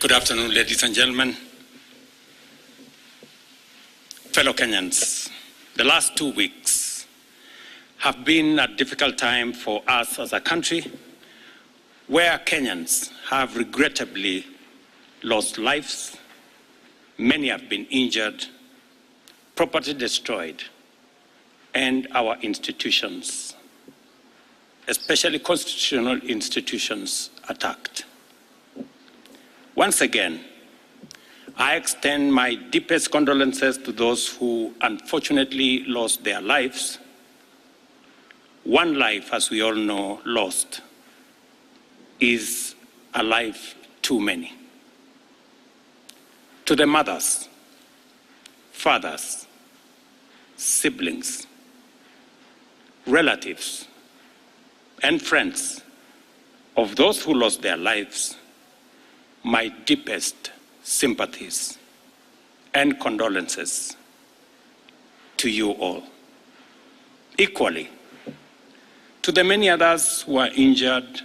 Good afternoon, ladies and gentlemen. Fellow Kenyans, the last 2 weeks have been a difficult time for us as a country, where Kenyans have regrettably lost lives, many have been injured, property destroyed, and our institutions, especially constitutional institutions, attacked. Once again, I extend my deepest condolences to those who unfortunately lost their lives. One life, as we all know, lost is a life too many. To the mothers, fathers, siblings, relatives, and friends of those who lost their lives, my deepest sympathies and condolences to you all. Equally, to the many others who are injured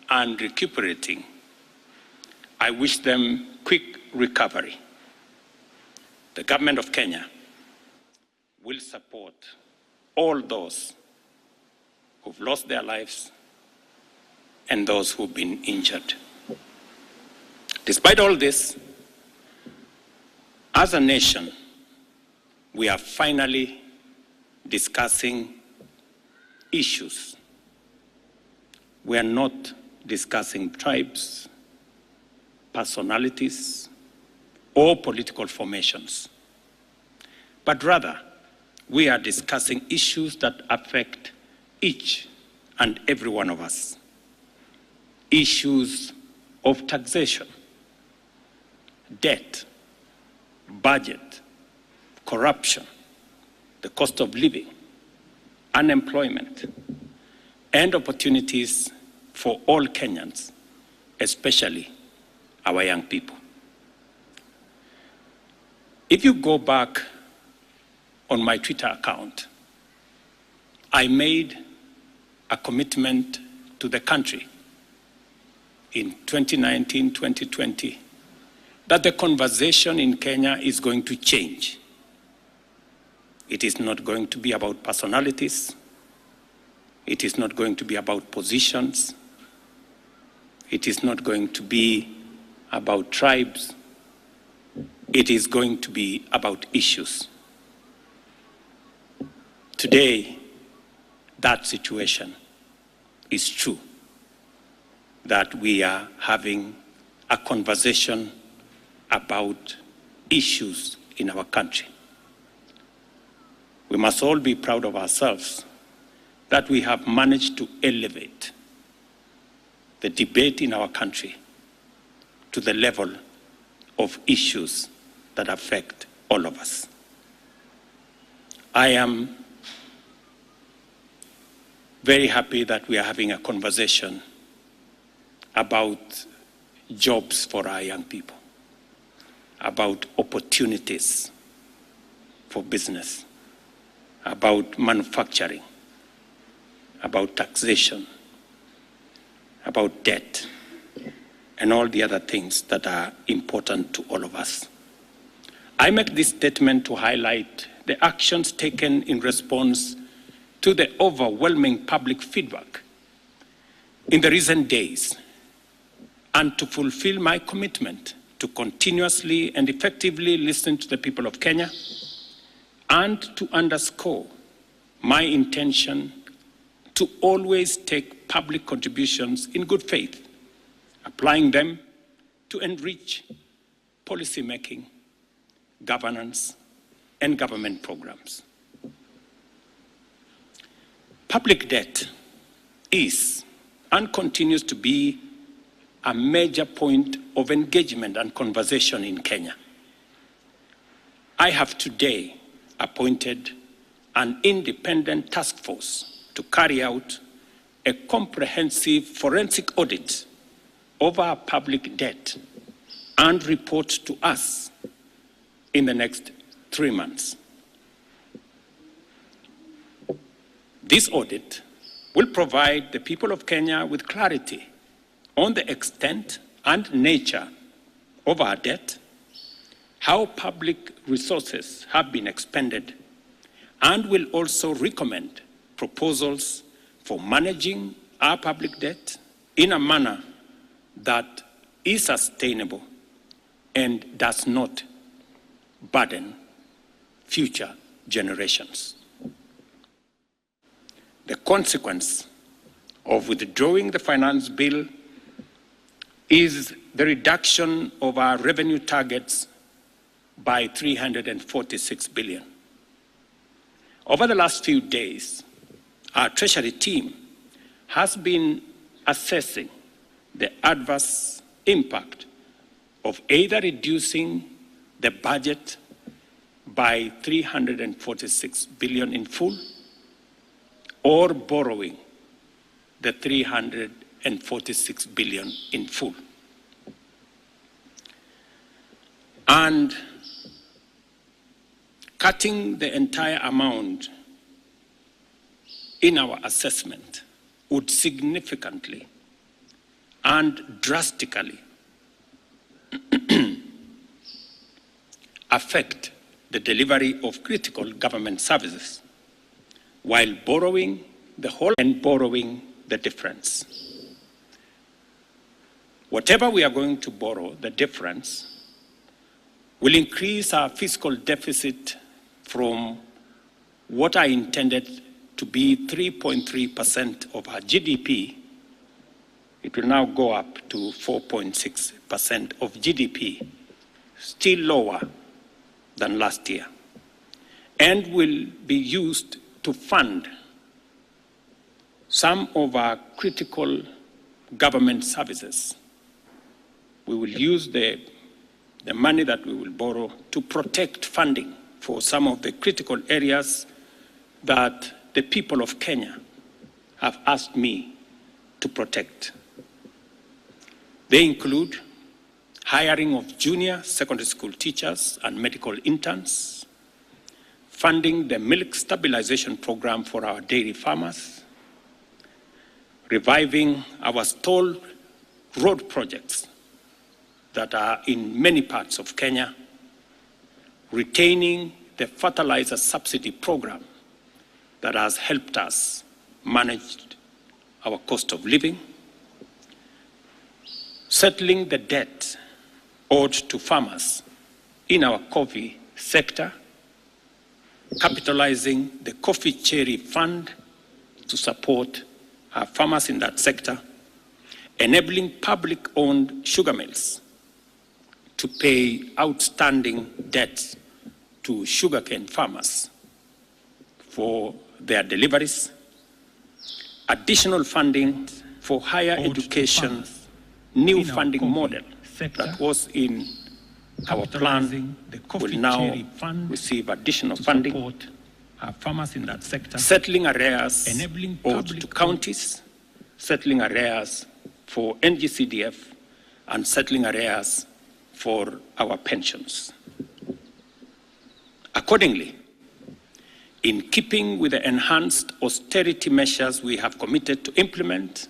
and recuperating, I wish them quick recovery. The government of Kenya will support all those who've lost their lives and those who've been injured. Despite all this, as a nation, we are finally discussing issues. We are not discussing tribes, personalities, or political formations, but rather we are discussing issues that affect each and every one of us. Issues of taxation, debt, budget, corruption, the cost of living, unemployment, and opportunities for all Kenyans, especially our young people. If you go back on my Twitter account, I made a commitment to the country in 2019, 2020, that the conversation in Kenya is going to change. It is not going to be about personalities. It is not going to be about positions. It is not going to be about tribes. It is going to be about issues. Today, that situation is true, that we are having a conversation about issues in our country. We must all be proud of ourselves that we have managed to elevate the debate in our country to the level of issues that affect all of us. I am very happy that we are having a conversation about jobs for our young people, about opportunities for business, about manufacturing, about taxation, about debt, and all the other things that are important to all of us. I make this statement to highlight the actions taken in response to the overwhelming public feedback in the recent days, and to fulfill my commitment to continuously and effectively listen to the people of Kenya, and to underscore my intention to always take public contributions in good faith, applying them to enrich policy making, governance, and government programs. Public debt is and continues to be a major point of engagement and conversation in Kenya. I have today appointed an independent task force to carry out a comprehensive forensic audit of our public debt and report to us in the next 3 months. This audit will provide the people of Kenya with clarity on the extent and nature of our debt, how public resources have been expended, and will also recommend proposals for managing our public debt in a manner that is sustainable and does not burden future generations. The consequence of withdrawing the finance bill is the reduction of our revenue targets by 346 billion. Over the last few days, our Treasury team has been assessing the adverse impact of either reducing the budget by 346 billion in full or borrowing the 346 billion in full. And cutting the entire amount in our assessment would significantly and drastically affect the delivery of critical government services, while borrowing the whole and borrowing the difference. Whatever we are going to borrow, the difference will increase our fiscal deficit from what I intended to be 3.3% of our GDP. It will now go up to 4.6% of GDP, still lower than last year, and will be used to fund some of our critical government services. We will use the money that we will borrow to protect funding for some of the critical areas that the people of Kenya have asked me to protect. They include hiring of junior secondary school teachers and medical interns, funding the milk stabilization program for our dairy farmers, reviving our stalled road projects that are in many parts of Kenya, retaining the fertilizer subsidy program that has helped us manage our cost of living, settling the debt owed to farmers in our coffee sector, capitalizing the Coffee Cherry Fund to support our farmers in that sector, enabling public-owned sugar mills to pay outstanding debts to sugarcane farmers for their deliveries, additional funding for higher education, new funding model that was in our plan will now receive additional funding, our farmers in that sector, settling arrears owed to counties, settling arrears for NGCDF, and settling arrears for our pensions. Accordingly, in keeping with the enhanced austerity measures we have committed to implement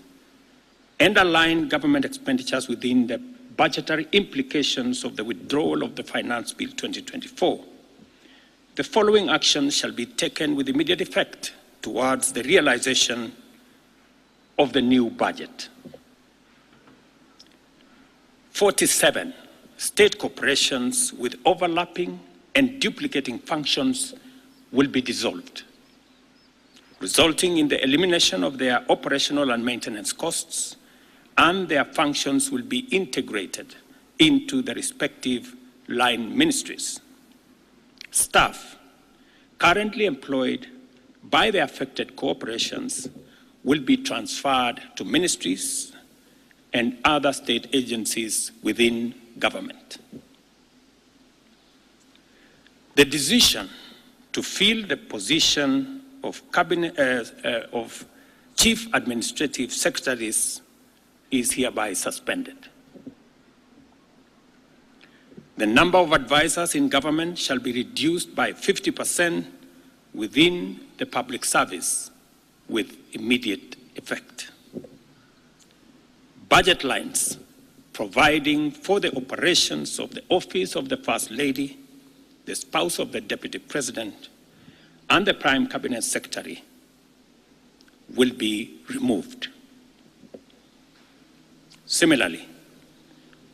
and align government expenditures within the budgetary implications of the withdrawal of the Finance Bill 2024, the following actions shall be taken with immediate effect towards the realization of the new budget. 47 state corporations with overlapping and duplicating functions will be dissolved, resulting in the elimination of their operational and maintenance costs, and their functions will be integrated into the respective line ministries. Staff currently employed by the affected corporations will be transferred to ministries and other state agencies within government. The decision to fill the position of Chief Administrative Secretaries is hereby suspended. The number of advisors in government shall be reduced by 50% within the public service with immediate effect. Budget lines providing for the operations of the Office of the First Lady, the spouse of the Deputy President, and the Prime Cabinet Secretary will be removed. Similarly,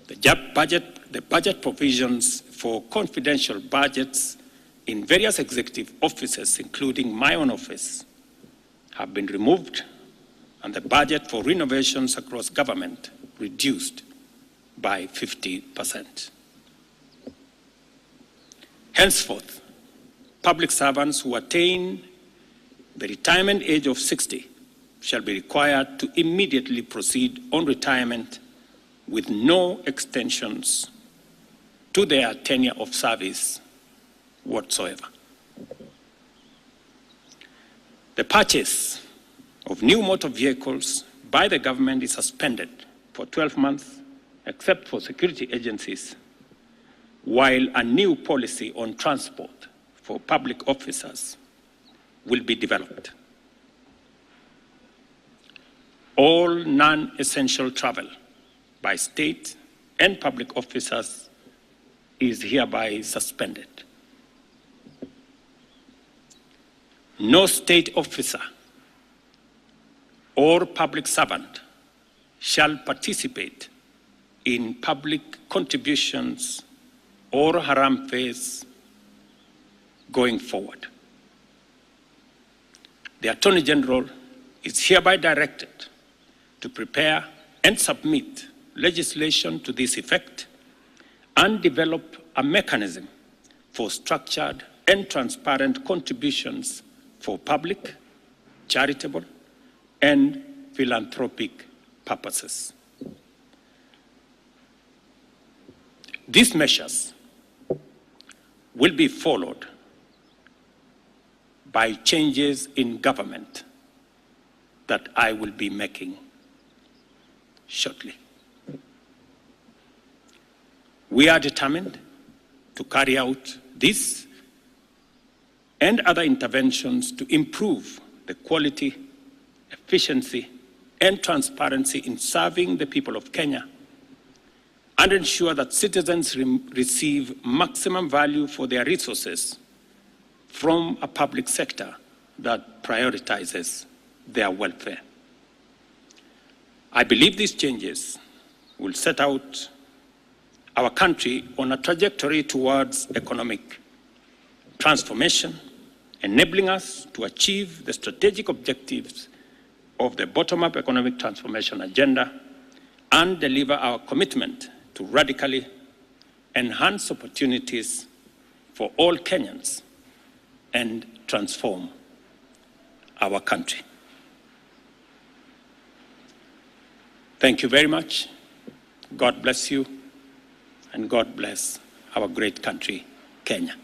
the budget provisions for confidential budgets in various executive offices, including my own office, have been removed, and the budget for renovations across government reduced by 50%. Henceforth, public servants who attain the retirement age of 60 shall be required to immediately proceed on retirement with no extensions to their tenure of service whatsoever. The purchase of new motor vehicles by the government is suspended for 12 months, except for security agencies, while a new policy on transport for public officers will be developed. All non-essential travel by state and public officers is hereby suspended. No state officer or public servant shall participate in public contributions or haram fees going forward. The Attorney General is hereby directed to prepare and submit legislation to this effect and develop a mechanism for structured and transparent contributions for public, charitable, and philanthropic purposes. These measures will be followed by changes in government that I will be making shortly. We are determined to carry out this and other interventions to improve the quality, efficiency, and transparency in serving the people of Kenya and ensure that citizens receive maximum value for their resources from a public sector that prioritizes their welfare. I believe these changes will set out our country on a trajectory towards economic transformation, enabling us to achieve the strategic objectives of the bottom-up economic transformation agenda and deliver our commitment to radically enhance opportunities for all Kenyans and transform our country. Thank you very much. God bless you, and God bless our great country, Kenya.